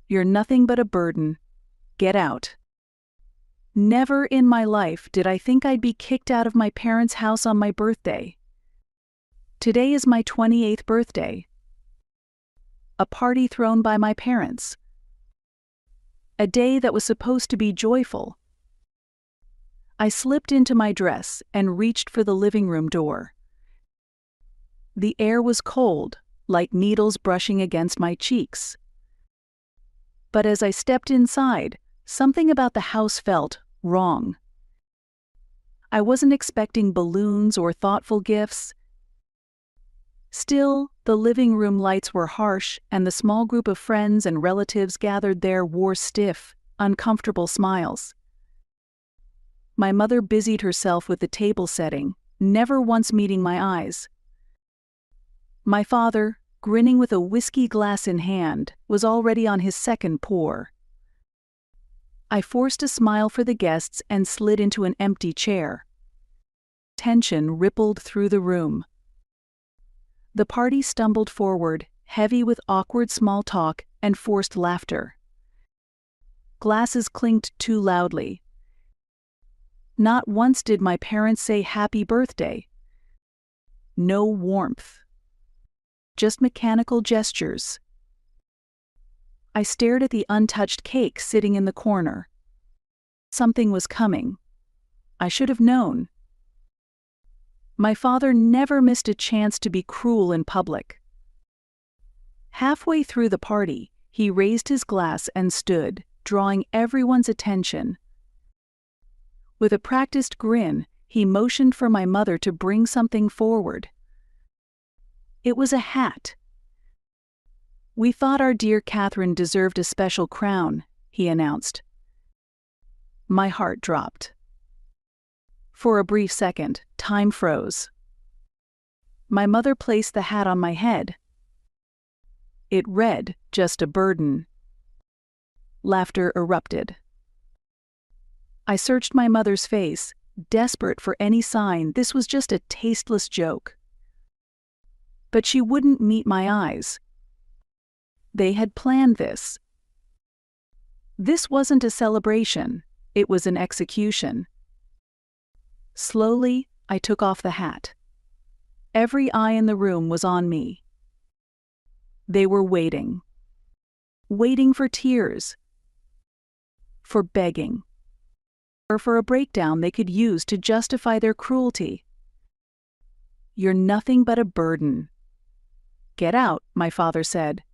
You're nothing but a burden. Get out." Never in my life did I think I'd be kicked out of my parents' house on my birthday. Today is my 28th birthday. A party thrown by my parents. A day that was supposed to be joyful. I slipped into my dress and reached for the living room door. The air was cold, like needles brushing against my cheeks. But as I stepped inside, something about the house felt wrong. I wasn't expecting balloons or thoughtful gifts. Still, the living room lights were harsh, and the small group of friends and relatives gathered there wore stiff, uncomfortable smiles. My mother busied herself with the table setting, never once meeting my eyes. My father, grinning with a whiskey glass in hand, was already on his second pour. I forced a smile for the guests and slid into an empty chair. Tension rippled through the room. The party stumbled forward, heavy with awkward small talk and forced laughter. Glasses clinked too loudly. Not once did my parents say happy birthday. No warmth. Just mechanical gestures. I stared at the untouched cake sitting in the corner. Something was coming. I should have known. My father never missed a chance to be cruel in public. Halfway through the party, he raised his glass and stood, drawing everyone's attention. With a practiced grin, he motioned for my mother to bring something forward. It was a hat. "We thought our dear Catherine deserved a special crown," he announced. My heart dropped. For a brief second, time froze. My mother placed the hat on my head. It read, "Just a burden." Laughter erupted. I searched my mother's face, desperate for any sign this was just a tasteless joke. But she wouldn't meet my eyes. They had planned this. This wasn't a celebration, it was an execution. Slowly, I took off the hat. Every eye in the room was on me. They were waiting. Waiting for tears. For begging. Or for a breakdown they could use to justify their cruelty. "You're nothing but a burden." "Get out," my father said.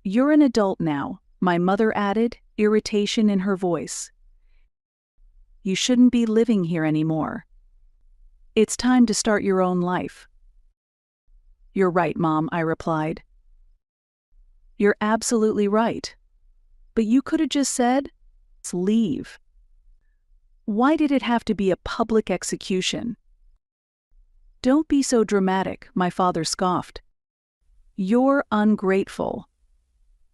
"You're an adult now," my mother added, irritation in her voice. "You shouldn't be living here anymore. It's time to start your own life." "You're right, Mom," I replied. "You're absolutely right. But you could have just said, 'Let's leave.' Why did it have to be a public execution?" "Don't be so dramatic," my father scoffed. "You're ungrateful.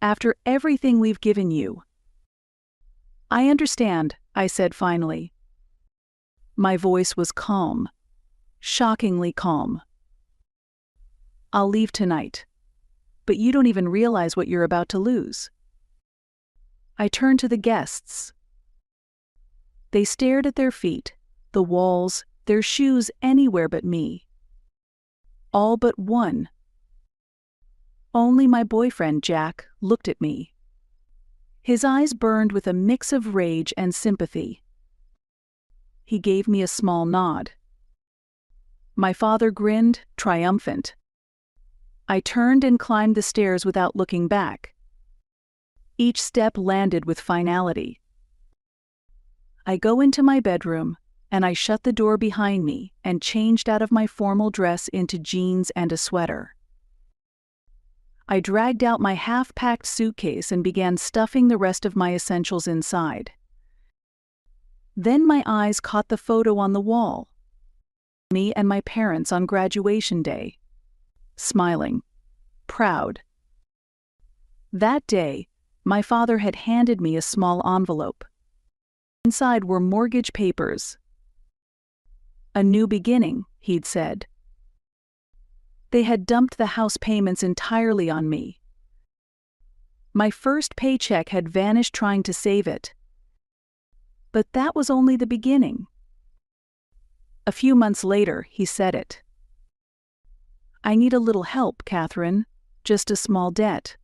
After everything we've given you." "I understand," I said finally. My voice was calm. Shockingly calm. "I'll leave tonight. But you don't even realize what you're about to lose." I turned to the guests. They stared at their feet, the walls, their shoes anywhere but me. All but one. Only my boyfriend, Jack, looked at me. His eyes burned with a mix of rage and sympathy. He gave me a small nod. My father grinned, triumphant. I turned and climbed the stairs without looking back. Each step landed with finality. I go into my bedroom, and I shut the door behind me and changed out of my formal dress into jeans and a sweater. I dragged out my half-packed suitcase and began stuffing the rest of my essentials inside. Then my eyes caught the photo on the wall. Me and my parents on graduation day. Smiling. Proud. That day, my father had handed me a small envelope. Inside were mortgage papers. "A new beginning," he'd said. They had dumped the house payments entirely on me. My first paycheck had vanished trying to save it. But that was only the beginning. A few months later, he said it. "I need a little help, Catherine. Just a small debt."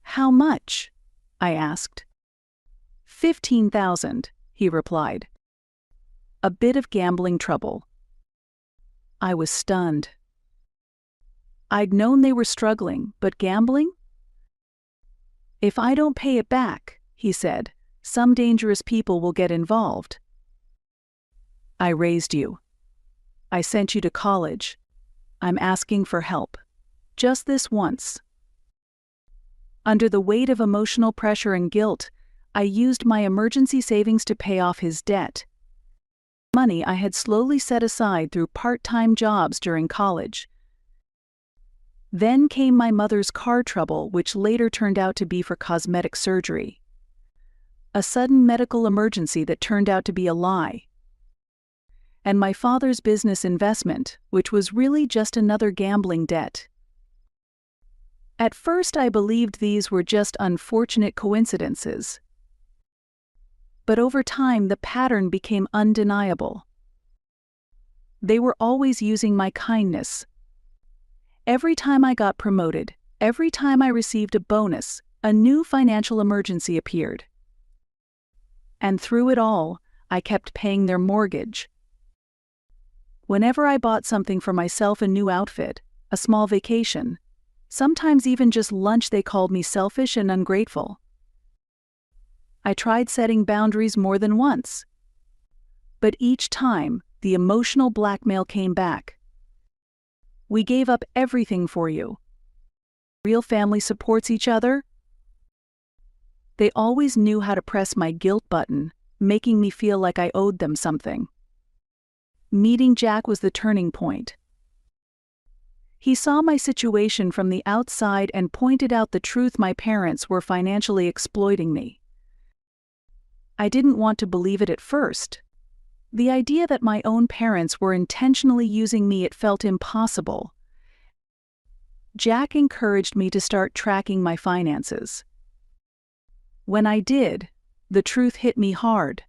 "How much?" I asked. 15,000, he replied. A bit of gambling trouble. I was stunned. I'd known they were struggling, but gambling? "If I don't pay it back," he said, "some dangerous people will get involved." "I raised you. I sent you to college. I'm asking for help. Just this once." Under the weight of emotional pressure and guilt, I used my emergency savings to pay off his debt. Money I had slowly set aside through part-time jobs during college. Then came my mother's car trouble, which later turned out to be for cosmetic surgery. A sudden medical emergency that turned out to be a lie. And my father's business investment, which was really just another gambling debt. At first I believed these were just unfortunate coincidences. But over time the pattern became undeniable. They were always using my kindness. Every time I got promoted, every time I received a bonus, a new financial emergency appeared. And through it all, I kept paying their mortgage. Whenever I bought something for myself, a new outfit, a small vacation, sometimes even just lunch, they called me selfish and ungrateful. I tried setting boundaries more than once. But each time, the emotional blackmail came back. "We gave up everything for you. Real family supports each other." They always knew how to press my guilt button, making me feel like I owed them something. Meeting Jack was the turning point. He saw my situation from the outside and pointed out the truth: my parents were financially exploiting me. I didn't want to believe it at first. The idea that my own parents were intentionally using me, it felt impossible. Jack encouraged me to start tracking my finances. When I did, the truth hit me hard.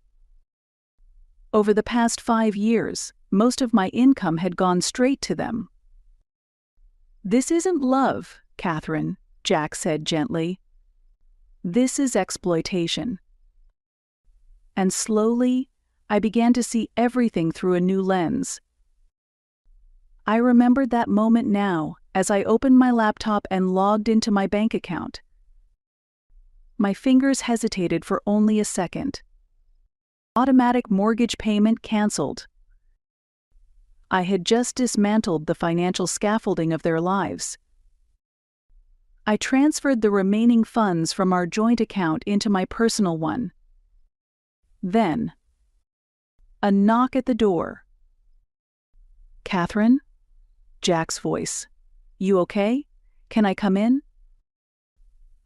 Over the past 5 years, most of my income had gone straight to them. "This isn't love, Catherine," Jack said gently. "This is exploitation." And slowly, I began to see everything through a new lens. I remembered that moment now as I opened my laptop and logged into my bank account. My fingers hesitated for only a second. Automatic mortgage payment canceled. I had just dismantled the financial scaffolding of their lives. I transferred the remaining funds from our joint account into my personal one. Then, a knock at the door. "Catherine?" Jack's voice. "You okay? Can I come in?"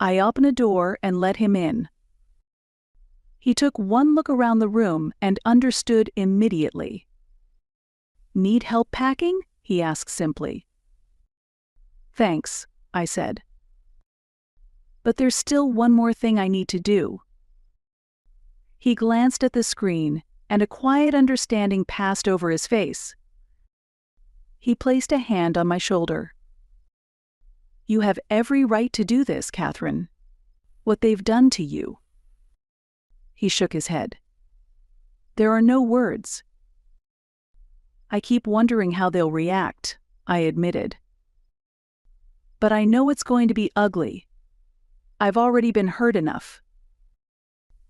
I opened a door and let him in. He took one look around the room and understood immediately. "Need help packing?" he asked simply. "Thanks," I said. "But there's still one more thing I need to do." He glanced at the screen, and a quiet understanding passed over his face. He placed a hand on my shoulder. "You have every right to do this, Catherine. What they've done to you." He shook his head. "There are no words." "I keep wondering how they'll react," I admitted. "But I know it's going to be ugly. I've already been hurt enough."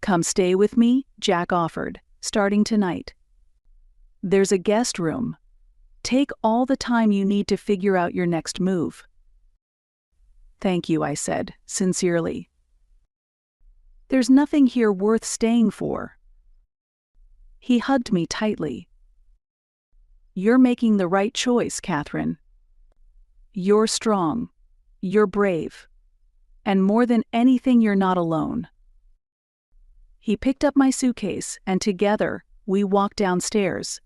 "Come stay with me," Jack offered, "starting tonight. There's a guest room. Take all the time you need to figure out your next move." "Thank you," I said, sincerely. "There's nothing here worth staying for." He hugged me tightly. "You're making the right choice, Catherine. You're strong. You're brave. And more than anything, you're not alone." He picked up my suitcase, and together, we walked downstairs.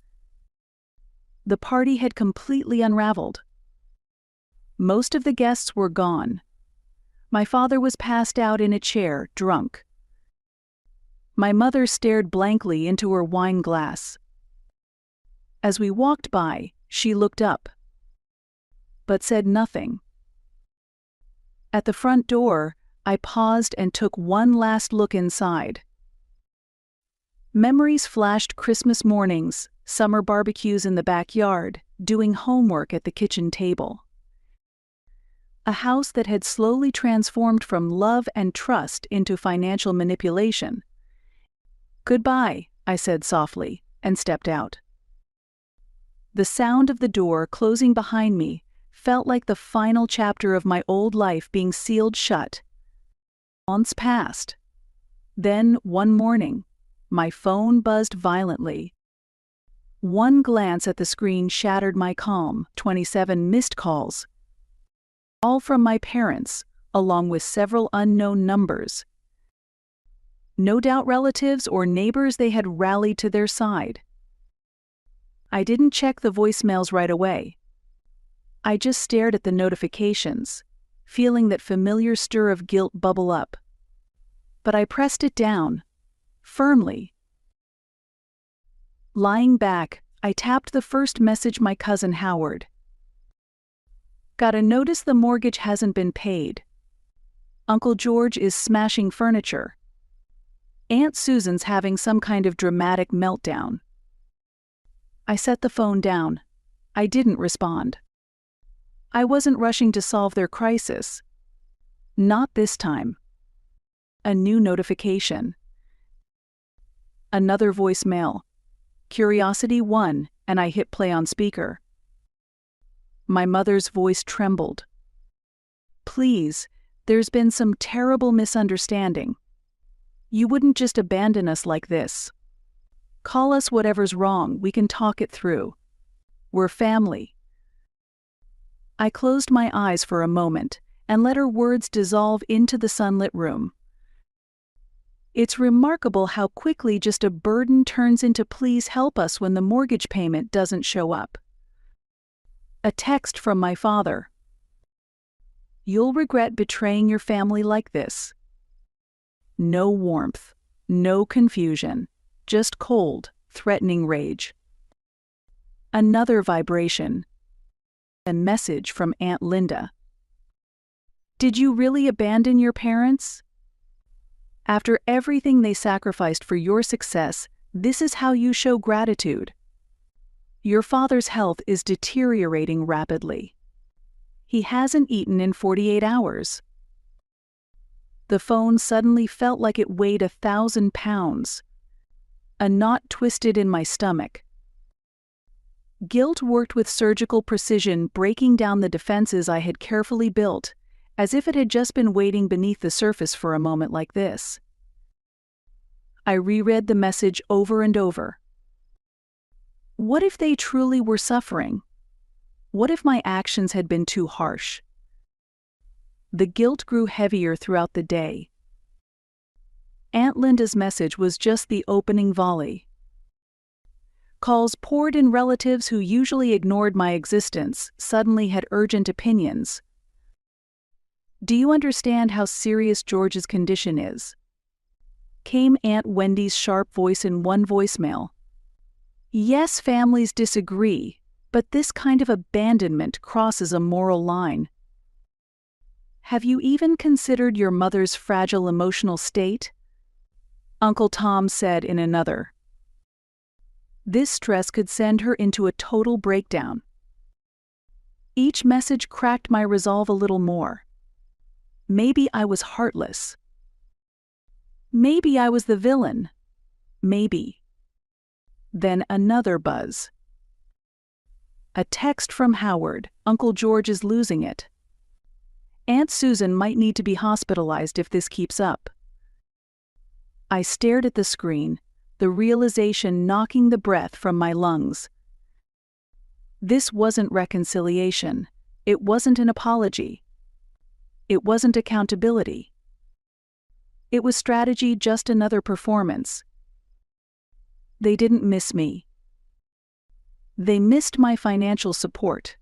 The party had completely unraveled. Most of the guests were gone. My father was passed out in a chair, drunk. My mother stared blankly into her wine glass. As we walked by, she looked up, but said nothing. At the front door, I paused and took one last look inside. Memories flashed: Christmas mornings, summer barbecues in the backyard, doing homework at the kitchen table. A house that had slowly transformed from love and trust into financial manipulation. "Goodbye," I said softly, and stepped out. The sound of the door closing behind me felt like the final chapter of my old life being sealed shut. Months passed. Then, one morning, my phone buzzed violently. One glance at the screen shattered my calm. 27 missed calls. All from my parents, along with several unknown numbers. No doubt relatives or neighbors they had rallied to their side. I didn't check the voicemails right away. I just stared at the notifications, feeling that familiar stir of guilt bubble up. But I pressed it down, firmly. Lying back, I tapped the first message: my cousin Howard. "Got a notice the mortgage hasn't been paid. Uncle George is smashing furniture. Aunt Susan's having some kind of dramatic meltdown." I set the phone down. I didn't respond. I wasn't rushing to solve their crisis. Not this time. A new notification. Another voicemail. Curiosity 1, and I hit play on speaker. My mother's voice trembled. "Please, there's been some terrible misunderstanding. You wouldn't just abandon us like this. Call us whatever's wrong, we can talk it through. We're family." I closed my eyes for a moment and let her words dissolve into the sunlit room. It's remarkable how quickly just a burden turns into "please help us" when the mortgage payment doesn't show up. A text from my father. "You'll regret betraying your family like this." No warmth, no confusion, just cold, threatening rage. Another vibration. A message from Aunt Linda. "Did you really abandon your parents? After everything they sacrificed for your success, this is how you show gratitude. Your father's health is deteriorating rapidly. He hasn't eaten in 48 hours. The phone suddenly felt like it weighed 1,000 pounds. A knot twisted in my stomach. Guilt worked with surgical precision, breaking down the defenses I had carefully built, as if it had just been waiting beneath the surface for a moment like this. I reread the message over and over. What if they truly were suffering? What if my actions had been too harsh? The guilt grew heavier throughout the day. Aunt Linda's message was just the opening volley. Calls poured in. Relatives who usually ignored my existence suddenly had urgent opinions. "Do you understand how serious George's condition is?" Came Aunt Wendy's sharp voice in one voicemail. "Yes, families disagree, but this kind of abandonment crosses a moral line. Have you even considered your mother's fragile emotional state?" Uncle Tom said in another. This stress could send her into a total breakdown. Each message cracked my resolve a little more. Maybe I was heartless. Maybe I was the villain. Maybe. Then another buzz. A text from Howard. "Uncle George is losing it. Aunt Susan might need to be hospitalized if this keeps up." I stared at the screen, the realization knocking the breath from my lungs. This wasn't reconciliation. It wasn't an apology. It wasn't accountability. It was strategy, just another performance. They didn't miss me. They missed my financial support.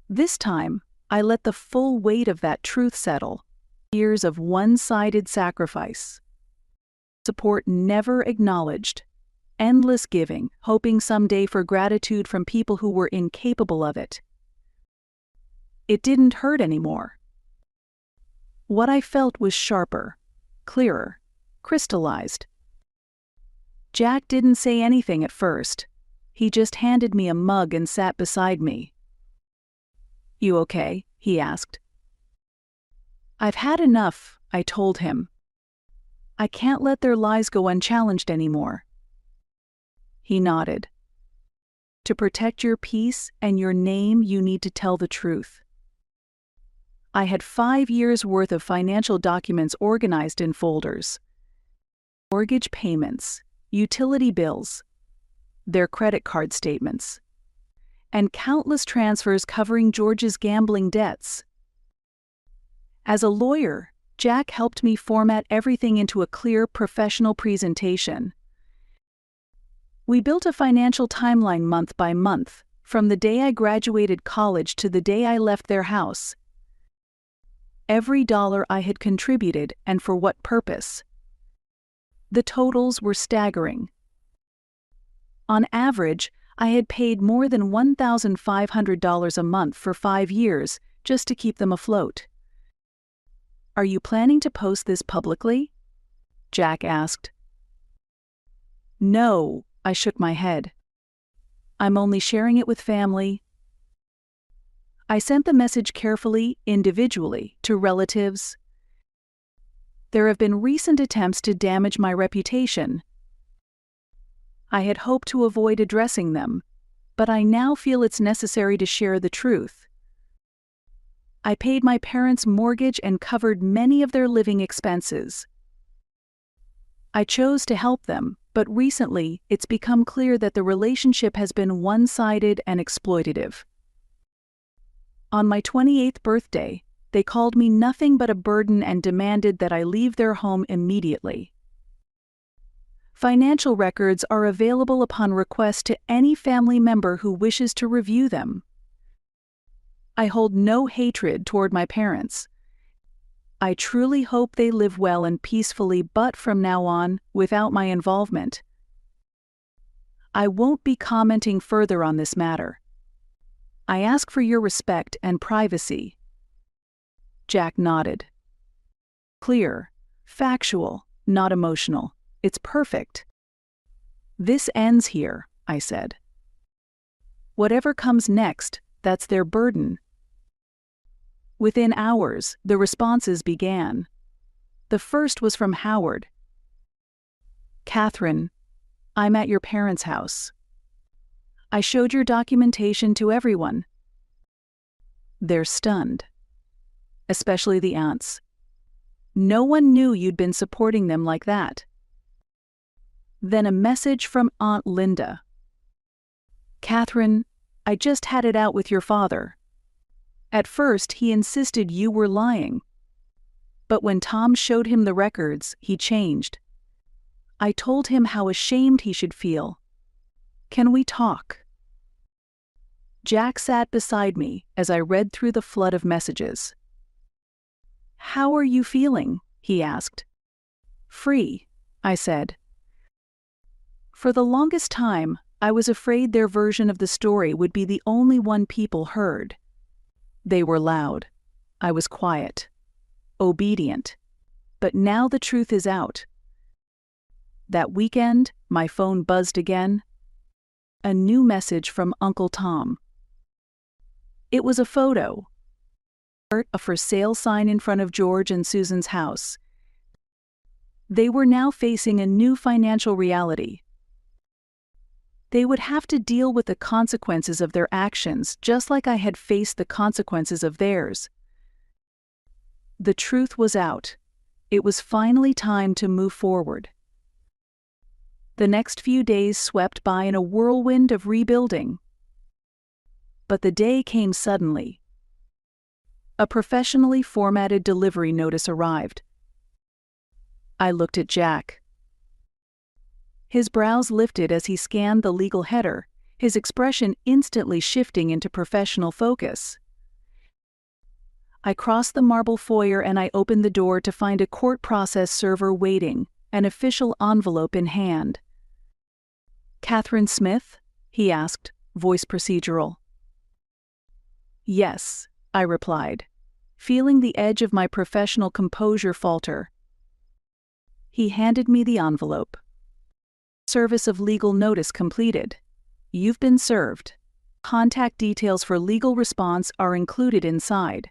This time, I let the full weight of that truth settle. Years of one-sided sacrifice. Support never acknowledged. Endless giving, hoping someday for gratitude from people who were incapable of it. It didn't hurt anymore. What I felt was sharper, clearer, crystallized. Jack didn't say anything at first. He just handed me a mug and sat beside me. "You okay?" he asked. "I've had enough," I told him. "I can't let their lies go unchallenged anymore." He nodded. "To protect your peace and your name, you need to tell the truth." I had 5 years' worth of financial documents organized in folders. Mortgage payments, utility bills, their credit card statements, and countless transfers covering George's gambling debts. As a lawyer, Jack helped me format everything into a clear, professional presentation. We built a financial timeline month by month, from the day I graduated college to the day I left their house. Every dollar I had contributed and for what purpose. The totals were staggering. On average, I had paid more than $1,500 a month for 5 years just to keep them afloat. "Are you planning to post this publicly?" Jack asked. "No," I shook my head. "I'm only sharing it with family." I sent the message carefully, individually, to relatives. There have been recent attempts to damage my reputation. I had hoped to avoid addressing them, but I now feel it's necessary to share the truth. I paid my parents' mortgage and covered many of their living expenses. I chose to help them, but recently it's become clear that the relationship has been one-sided and exploitative. On my 28th birthday, they called me nothing but a burden and demanded that I leave their home immediately. Financial records are available upon request to any family member who wishes to review them. I hold no hatred toward my parents. I truly hope they live well and peacefully, but from now on, without my involvement. I won't be commenting further on this matter. I ask for your respect and privacy." Jack nodded. "Clear, factual, not emotional. It's perfect." "This ends here," I said. "Whatever comes next, that's their burden." Within hours, the responses began. The first was from Howard. "Catherine, I'm at your parents' house. I showed your documentation to everyone." They're stunned. Especially the aunts. "No one knew you'd been supporting them like that." Then a message from Aunt Linda. "Catherine, I just had it out with your father. At first, he insisted you were lying. But when Tom showed him the records, he changed. I told him how ashamed he should feel. Can we talk?" Jack sat beside me as I read through the flood of messages. "How are you feeling?" he asked. "Free," I said. For the longest time, I was afraid their version of the story would be the only one people heard. They were loud. I was quiet. Obedient. But now the truth is out. That weekend, my phone buzzed again. A new message from Uncle Tom. It was a photo. A for sale sign in front of George and Susan's house. They were now facing a new financial reality. They would have to deal with the consequences of their actions just like I had faced the consequences of theirs. The truth was out. It was finally time to move forward. The next few days swept by in a whirlwind of rebuilding. But the day came suddenly. A professionally formatted delivery notice arrived. I looked at Jack. His brows lifted as he scanned the legal header, his expression instantly shifting into professional focus. I crossed the marble foyer and I opened the door to find a court process server waiting, an official envelope in hand. "Catherine Smith?" he asked, voice procedural. "Yes," I replied, feeling the edge of my professional composure falter. He handed me the envelope. "Service of legal notice completed. You've been served. Contact details for legal response are included inside."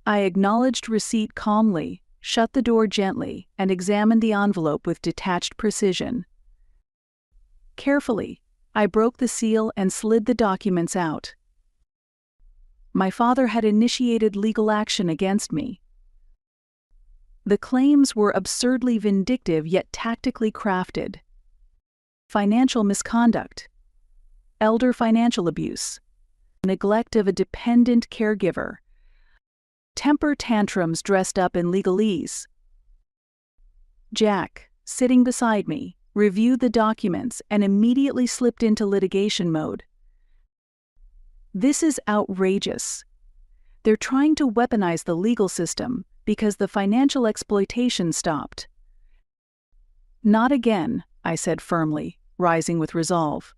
I acknowledged receipt calmly, shut the door gently, and examined the envelope with detached precision. Carefully, I broke the seal and slid the documents out. My father had initiated legal action against me. The claims were absurdly vindictive yet tactically crafted. Financial misconduct, elder financial abuse, neglect of a dependent caregiver, temper tantrums dressed up in legalese. Jack, sitting beside me, reviewed the documents and immediately slipped into litigation mode. "This is outrageous. They're trying to weaponize the legal system because the financial exploitation stopped." "Not again," I said firmly, rising with resolve.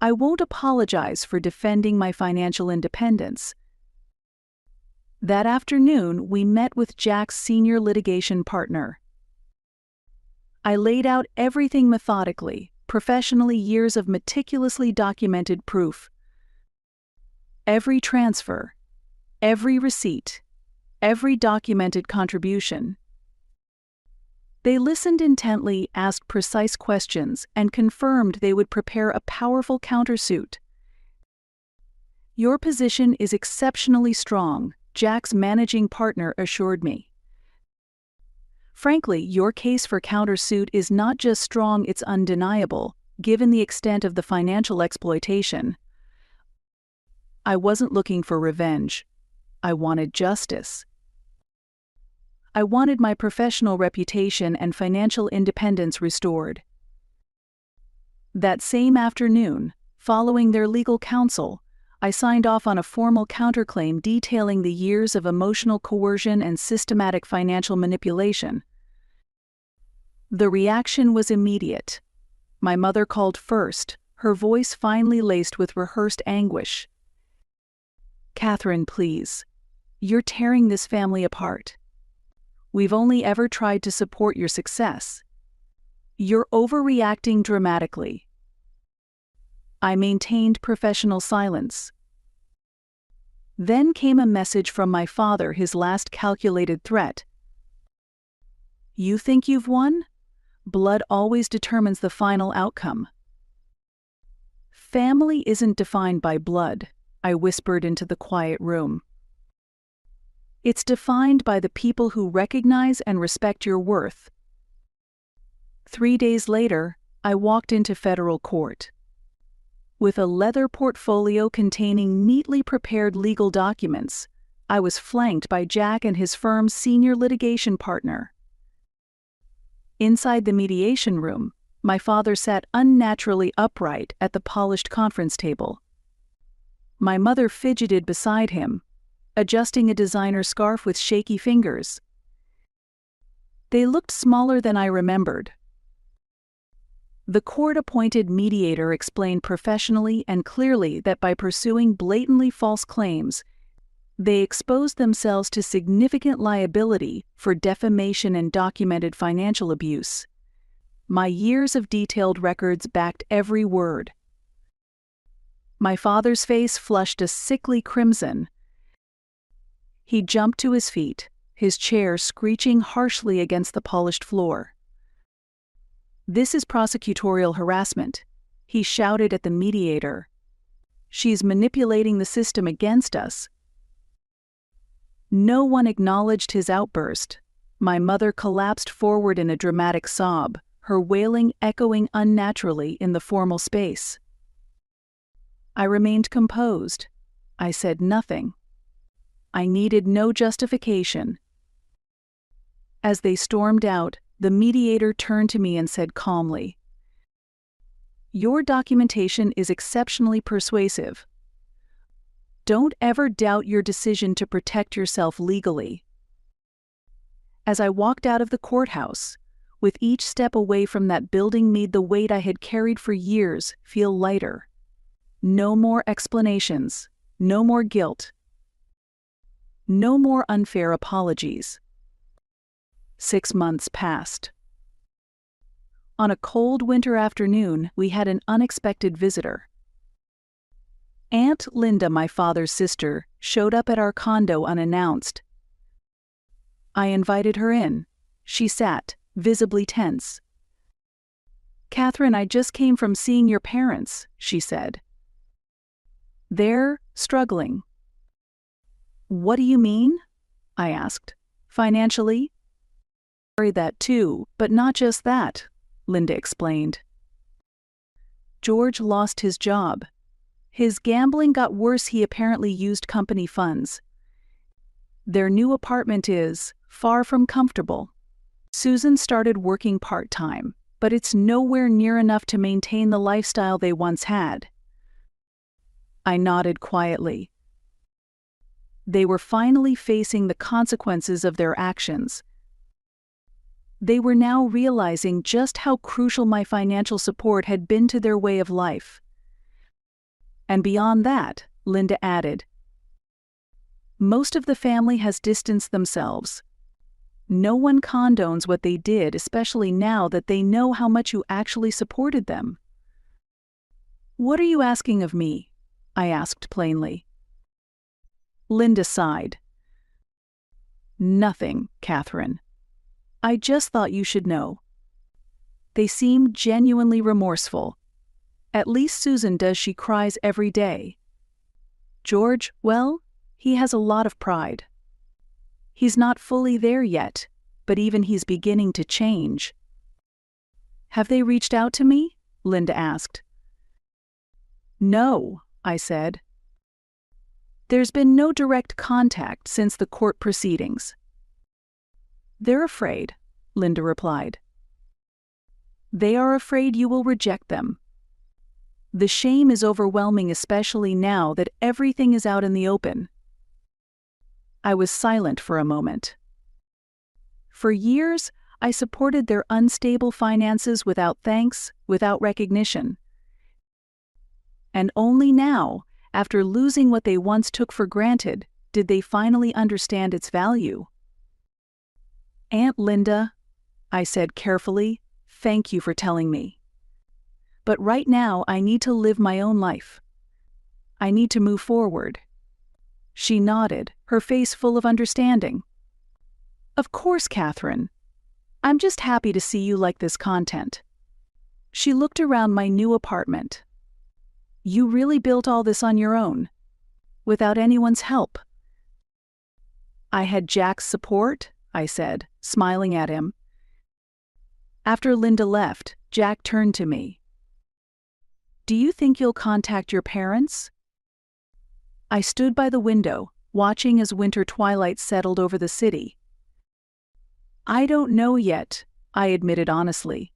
"I won't apologize for defending my financial independence." That afternoon, we met with Jack's senior litigation partner. I laid out everything methodically, professionally, years of meticulously documented proof. Every transfer, every receipt, every documented contribution. They listened intently, asked precise questions, and confirmed they would prepare a powerful countersuit. "Your position is exceptionally strong," Jack's managing partner assured me. "Frankly, your case for countersuit is not just strong, it's undeniable, given the extent of the financial exploitation." I wasn't looking for revenge. I wanted justice. I wanted my professional reputation and financial independence restored. That same afternoon, following their legal counsel, I signed off on a formal counterclaim detailing the years of emotional coercion and systematic financial manipulation. The reaction was immediate. My mother called first, her voice finely laced with rehearsed anguish. "Catherine, please. You're tearing this family apart. We've only ever tried to support your success. You're overreacting dramatically." I maintained professional silence. Then came a message from my father, his last calculated threat. "You think you've won? Blood always determines the final outcome." "Family isn't defined by blood," I whispered into the quiet room. "It's defined by the people who recognize and respect your worth." 3 days later, I walked into federal court. With a leather portfolio containing neatly prepared legal documents, I was flanked by Jack and his firm's senior litigation partner. Inside the mediation room, my father sat unnaturally upright at the polished conference table. My mother fidgeted beside him, adjusting a designer scarf with shaky fingers. They looked smaller than I remembered. The court-appointed mediator explained professionally and clearly that by pursuing blatantly false claims, they exposed themselves to significant liability for defamation and documented financial abuse. My years of detailed records backed every word. My father's face flushed a sickly crimson. He jumped to his feet, his chair screeching harshly against the polished floor. "This is prosecutorial harassment," he shouted at the mediator. "She's manipulating the system against us." No one acknowledged his outburst. My mother collapsed forward in a dramatic sob, her wailing echoing unnaturally in the formal space. I remained composed. I said nothing. I needed no justification. As they stormed out, the mediator turned to me and said calmly, "Your documentation is exceptionally persuasive. Don't ever doubt your decision to protect yourself legally. As I walked out of the courthouse, with each step away from that building made the weight I had carried for years feel lighter. No more explanations, no more guilt, no more unfair apologies. 6 months passed. On a cold winter afternoon, we had an unexpected visitor. Aunt Linda, my father's sister, showed up at our condo unannounced. I invited her in. She sat, visibly tense. "Catherine, I just came from seeing your parents," she said. "They're struggling." "What do you mean?" I asked. "Financially?" "Worry that too, but not just that," Linda explained. George lost his job. His gambling got worse. He apparently used company funds. Their new apartment is far from comfortable. Susan started working part-time, but it's nowhere near enough to maintain the lifestyle they once had. I nodded quietly. They were finally facing the consequences of their actions. They were now realizing just how crucial my financial support had been to their way of life. And beyond that, Linda added, most of the family has distanced themselves. No one condones what they did, especially now that they know how much you actually supported them. "What are you asking of me?" I asked plainly. Linda sighed. "Nothing, Catherine. I just thought you should know." They seemed genuinely remorseful. "At least Susan does. She cries every day. George, well, he has a lot of pride. He's not fully there yet, but even he's beginning to change." "Have they reached out to me?" Linda asked. "No," I said. "There's been no direct contact since the court proceedings." "They're afraid," Linda replied. "They are afraid you will reject them. The shame is overwhelming, especially now that everything is out in the open." I was silent for a moment. For years, I supported their unstable finances without thanks, without recognition. And only now, after losing what they once took for granted, did they finally understand its value. "Aunt Linda," I said carefully, "thank you for telling me. But right now I need to live my own life. I need to move forward." She nodded, her face full of understanding. "Of course, Catherine. I'm just happy to see you like this content." She looked around my new apartment. "You really built all this on your own, without anyone's help?" "I had Jack's support," I said, smiling at him. After Linda left, Jack turned to me. "Do you think you'll contact your parents?" I stood by the window, watching as winter twilight settled over the city. "I don't know yet," I admitted honestly.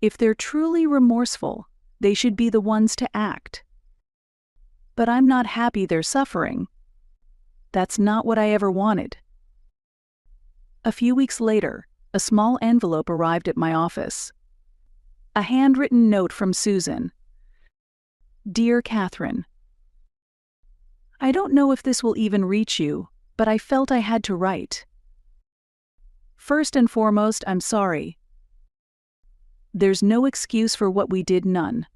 "If they're truly remorseful, they should be the ones to act. But I'm not happy they're suffering. That's not what I ever wanted." A few weeks later, a small envelope arrived at my office. A handwritten note from Susan. "Dear Catherine, I don't know if this will even reach you, but I felt I had to write. First and foremost, I'm sorry. There's no excuse for what we did, none.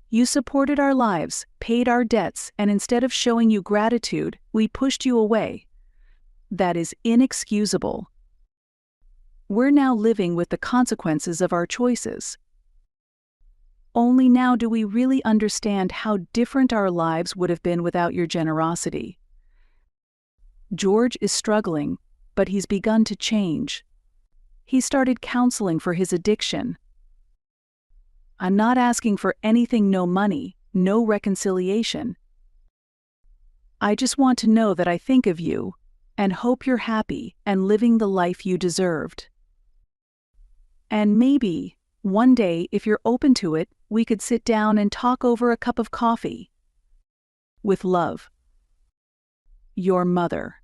You supported our lives, paid our debts, and instead of showing you gratitude, we pushed you away. That is inexcusable. We're now living with the consequences of our choices. Only now do we really understand how different our lives would have been without your generosity. George is struggling, but he's begun to change. He started counseling for his addiction. I'm not asking for anything, no money, no reconciliation. I just want to know that I think of you, and hope you're happy and living the life you deserved. And maybe, one day, if you're open to it, we could sit down and talk over a cup of coffee." with love. Your mother.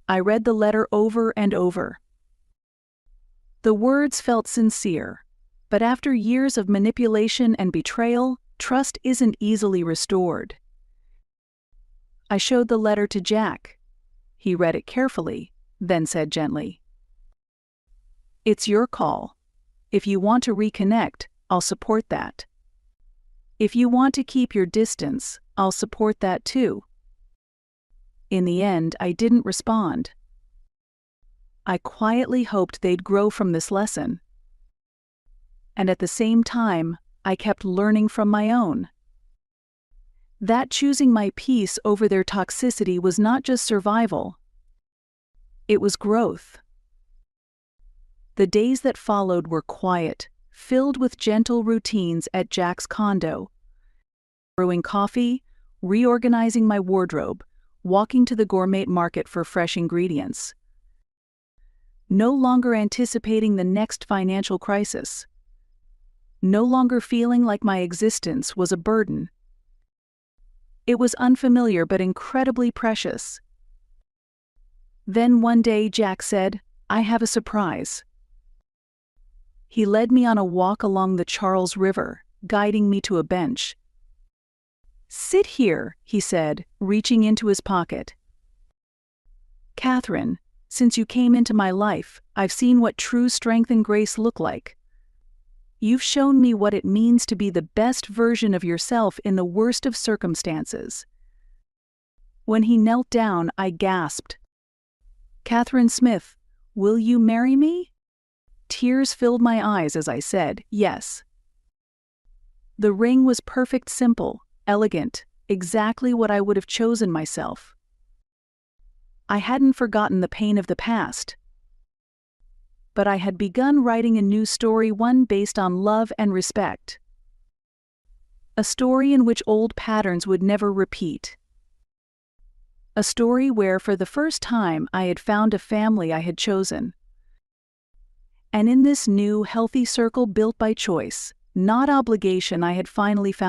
I read the letter over and over. The words felt sincere, but after years of manipulation and betrayal, trust isn't easily restored. I showed the letter to Jack. He read it carefully, then said gently, "It's your call. If you want to reconnect, I'll support that. If you want to keep your distance, I'll support that too." In the end, I didn't respond. I quietly hoped they'd grow from this lesson. And at the same time, I kept learning from my own. That choosing my peace over their toxicity was not just survival. It was growth. The days that followed were quiet, filled with gentle routines at Jack's condo. Brewing coffee, reorganizing my wardrobe, walking to the gourmet market for fresh ingredients. No longer anticipating the next financial crisis. No longer feeling like my existence was a burden. It was unfamiliar but incredibly precious. Then one day Jack said, "I have a surprise." He led me on a walk along the Charles River, guiding me to a bench. "Sit here," he said, reaching into his pocket. "Catherine, since you came into my life, I've seen what true strength and grace look like. You've shown me what it means to be the best version of yourself in the worst of circumstances." When he knelt down, I gasped, "Catherine Smith, will you marry me?" Tears filled my eyes as I said, "Yes." The ring was perfect, simple, elegant, exactly what I would have chosen myself. I hadn't forgotten the pain of the past. But I had begun writing a new story, one based on love and respect. A story in which old patterns would never repeat. A story where, for the first time, I had found a family I had chosen. And in this new, healthy circle built by choice, not obligation, I had finally found